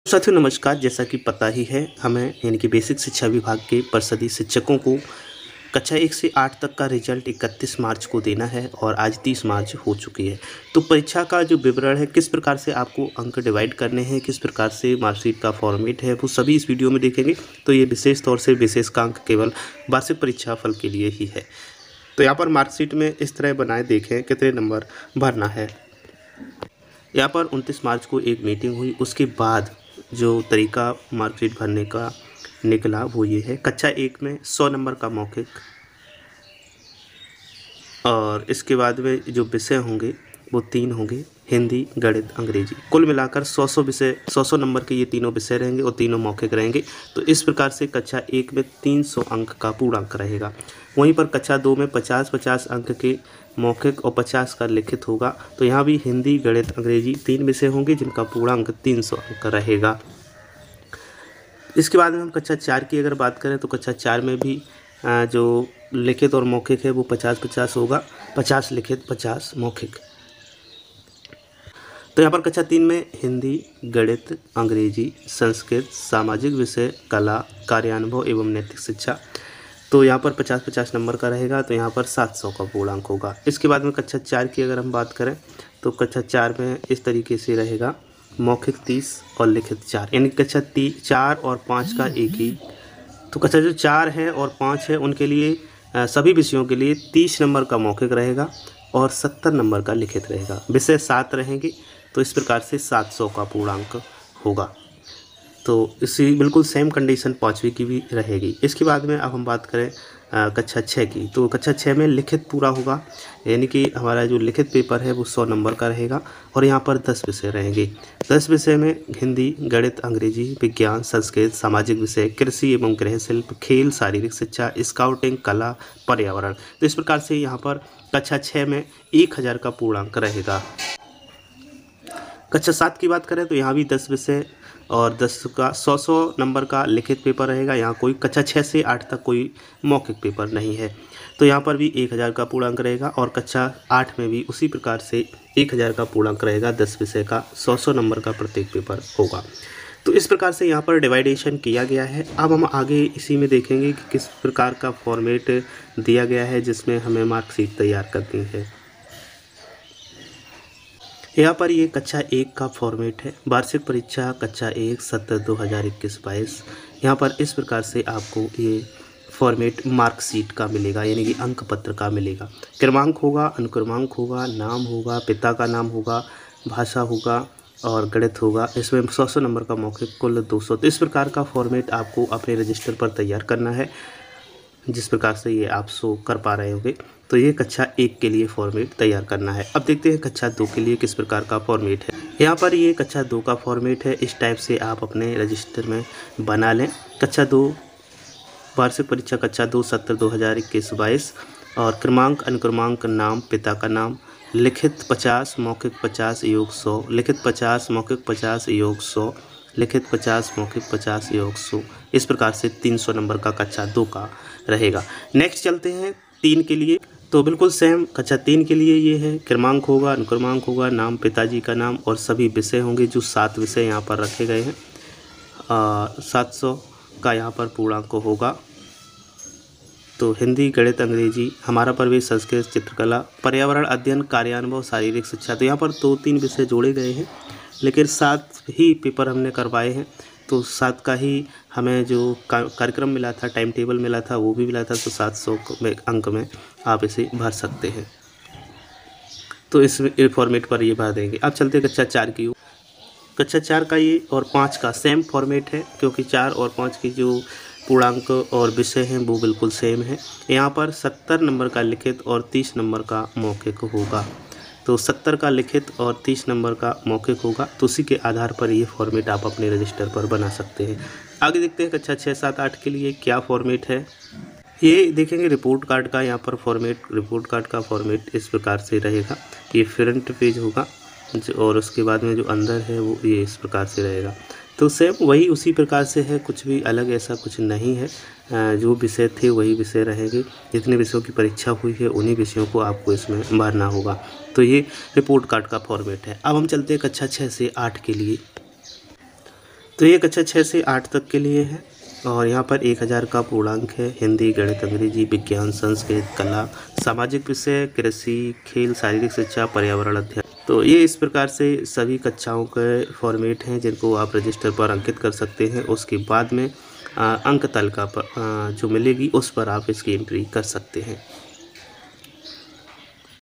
साथियों नमस्कार। जैसा कि पता ही है हमें यानी कि बेसिक शिक्षा विभाग के परिषदीय शिक्षकों को कक्षा 1 से 8 तक का रिजल्ट 31 मार्च को देना है और आज 30 मार्च हो चुकी है। तो परीक्षा का जो विवरण है, किस प्रकार से आपको अंक डिवाइड करने हैं, किस प्रकार से मार्कशीट का फॉर्मेट है, वो सभी इस वीडियो में देखेंगे। तो ये विशेष तौर से विशेषांक केवल वार्षिक परीक्षा फल के लिए ही है। तो यहाँ पर मार्कशीट में इस तरह बनाए देखें कितने नंबर भरना है। यहाँ पर 29 मार्च को एक मीटिंग हुई, उसके बाद जो तरीका मार्कशीट भरने का निकला वो ये है। कक्षा 1 में 100 नंबर का मौखिक और इसके बाद में जो विषय होंगे वो 3 होंगे, हिंदी, गणित, अंग्रेजी। कुल मिलाकर 100 विषय 100 नंबर के ये तीनों विषय रहेंगे और तीनों मौखिक रहेंगे। तो इस प्रकार से कक्षा 1 में 300 अंक का पूर्णांक रहेगा। वहीं पर कक्षा 2 में 50-50 अंक के मौखिक और 50 का लिखित होगा। तो यहाँ भी हिंदी, गणित, अंग्रेजी 3 विषय होंगे जिनका पूर्णांक 300 अंक रहेगा। इसके बाद में हम कक्षा 4 की अगर बात करें तो कक्षा 4 में भी जो लिखित और मौखिक है वो 50-50 होगा, 50 लिखित 50 मौखिक। तो यहाँ पर कक्षा 3 में हिंदी, गणित, अंग्रेजी, संस्कृत, सामाजिक विषय, कला, कार्यानुभव एवं नैतिक शिक्षा। तो यहाँ पर 50-50 नंबर का रहेगा। तो यहाँ पर 700 का पूर्णांक होगा। इसके बाद में कक्षा 4 की अगर हम बात करें तो कक्षा 4 में इस तरीके से रहेगा, मौखिक 30 और लिखित 4, यानी कक्षा 4 और 5 का एक ही। तो कक्षा जो 4 है और 5 है उनके लिए सभी विषयों के लिए 30 नंबर का मौखिक रहेगा और 70 नंबर का लिखित रहेगा। विषय 7 रहेंगे। तो इस प्रकार से 700 का पूर्णांक होगा। तो इसी बिल्कुल सेम कंडीशन 5वीं की भी रहेगी। इसके बाद में अब हम बात करें कक्षा 6 की। तो कक्षा 6 में लिखित पूरा होगा, यानी कि हमारा जो लिखित पेपर है वो 100 नंबर का रहेगा और यहाँ पर 10 विषय रहेंगे। 10 विषय में हिंदी, गणित, अंग्रेजी, विज्ञान, संस्कृत, सामाजिक विषय, कृषि एवं गृह शिल्प, खेल, शारीरिक शिक्षा, स्काउटिंग, कला, पर्यावरण। तो इस प्रकार से यहाँ पर कक्षा 6 में 1000 का पूर्णांक रहेगा। कक्षा 7 की बात करें तो यहाँ भी 10 विषय और 10 का 100 नंबर का लिखित पेपर रहेगा। यहाँ कोई कक्षा 6 से 8 तक कोई मौखिक पेपर नहीं है। तो यहाँ पर भी 1000 का पूर्णांक रहेगा और कक्षा 8 में भी उसी प्रकार से 1000 का पूर्णांक रहेगा। 10 विषय का 100 नंबर का प्रत्येक पेपर होगा। तो इस प्रकार से यहाँ पर डिवाइडेशन किया गया है। अब हम आगे इसी में देखेंगे कि किस प्रकार का फॉर्मेट दिया गया है जिसमें हमें मार्कशीट तैयार करनी है। यहाँ पर ये कक्षा 1 का फॉर्मेट है, वार्षिक परीक्षा कक्षा 1 सत्र 2021-22। यहाँ पर इस प्रकार से आपको ये फॉर्मेट मार्कशीट का मिलेगा, यानी कि अंक पत्र का मिलेगा। क्रमांक होगा, अनुक्रमांक होगा, नाम होगा, पिता का नाम होगा, भाषा होगा और गणित होगा। इसमें 100 नंबर का मौखिक, कुल 200। तो इस प्रकार का फॉर्मेट आपको अपने रजिस्टर पर तैयार करना है, जिस प्रकार से ये आप शो कर पा रहे होंगे। तो ये कक्षा 1 के लिए फॉर्मेट तैयार करना है। अब देखते हैं कक्षा 2 के लिए किस प्रकार का फॉर्मेट है। यहाँ पर ये कक्षा 2 का फॉर्मेट है। इस टाइप से आप अपने रजिस्टर में बना लें। कक्षा 2 वार्षिक परीक्षा कक्षा 2 सत्र 2021-22 और क्रमांक, अनुक्रमांक, नाम, पिता का नाम, लिखित 50, मौखिक 50 योग 100, लिखित 50, मौखिक 50 योग 100, लिखित 50, मौखिक 50 योग 100। इस प्रकार से 300 नंबर का कक्षा 2 का रहेगा। नेक्स्ट चलते हैं 3 के लिए। तो बिल्कुल सेम कक्षा 3 के लिए ये है, क्रमांक होगा, अनुक्रमांक होगा, नाम, पिताजी का नाम और सभी विषय होंगे। जो 7 विषय यहाँ पर रखे गए हैं, 700 का यहाँ पर पूर्णांक होगा। तो हिंदी, गणित, अंग्रेजी, हमारा प्रवेश, संस्कृत, चित्रकला, पर्यावरण अध्ययन, कार्यानुभव, शारीरिक शिक्षा। तो यहाँ पर 2-3 विषय जोड़े गए हैं, लेकिन 7 ही पेपर हमने करवाए हैं। तो 7 का ही हमें जो कार्यक्रम मिला था, टाइम टेबल मिला था, वो भी मिला था। तो 700 अंक में आप इसे भर सकते हैं। तो इस फॉर्मेट पर ये भर देंगे। अब चलते कक्षा 4 की। कक्षा 4 का ये और 5 का सेम फॉर्मेट है, क्योंकि 4 और 5 की जो पूर्णांक और विषय हैं वो बिल्कुल सेम है। यहाँ पर 70 नंबर का लिखित और 30 नंबर का मौखिक होगा। तो 70 का लिखित और 30 नंबर का मौखिक होगा। तो उसी के आधार पर ये फॉर्मेट आप अपने रजिस्टर पर बना सकते हैं। आगे देखते हैं कक्षा 6, 7, 8 के लिए क्या फॉर्मेट है। ये देखेंगे रिपोर्ट कार्ड का यहाँ पर फॉर्मेट। रिपोर्ट कार्ड का फॉर्मेट इस प्रकार से रहेगा। ये फ्रंट पेज होगा और उसके बाद में जो अंदर है वो ये इस प्रकार से रहेगा। तो सेम वही उसी प्रकार से है, कुछ भी अलग ऐसा कुछ नहीं है। जो विषय थे वही विषय रहेंगे। जितने विषयों की परीक्षा हुई है उन्हीं विषयों को आपको इसमें भरना होगा। तो ये रिपोर्ट कार्ड का फॉर्मेट है। अब हम चलते हैं कक्षा 6 से 8 के लिए। तो ये कक्षा 6 से 8 तक के लिए है और यहाँ पर 1000 का पूर्णांक है। हिंदी, गणित, अंग्रेजी, विज्ञान, संस्कृत, कला, सामाजिक विषय, कृषि, खेल, शारीरिक शिक्षा, पर्यावरण अध्ययन। तो ये इस प्रकार से सभी कक्षाओं के फॉर्मेट हैं जिनको आप रजिस्टर पर अंकित कर सकते हैं। उसके बाद में अंक तालिका पर जो मिलेगी उस पर आप इसकी एंट्री कर सकते हैं।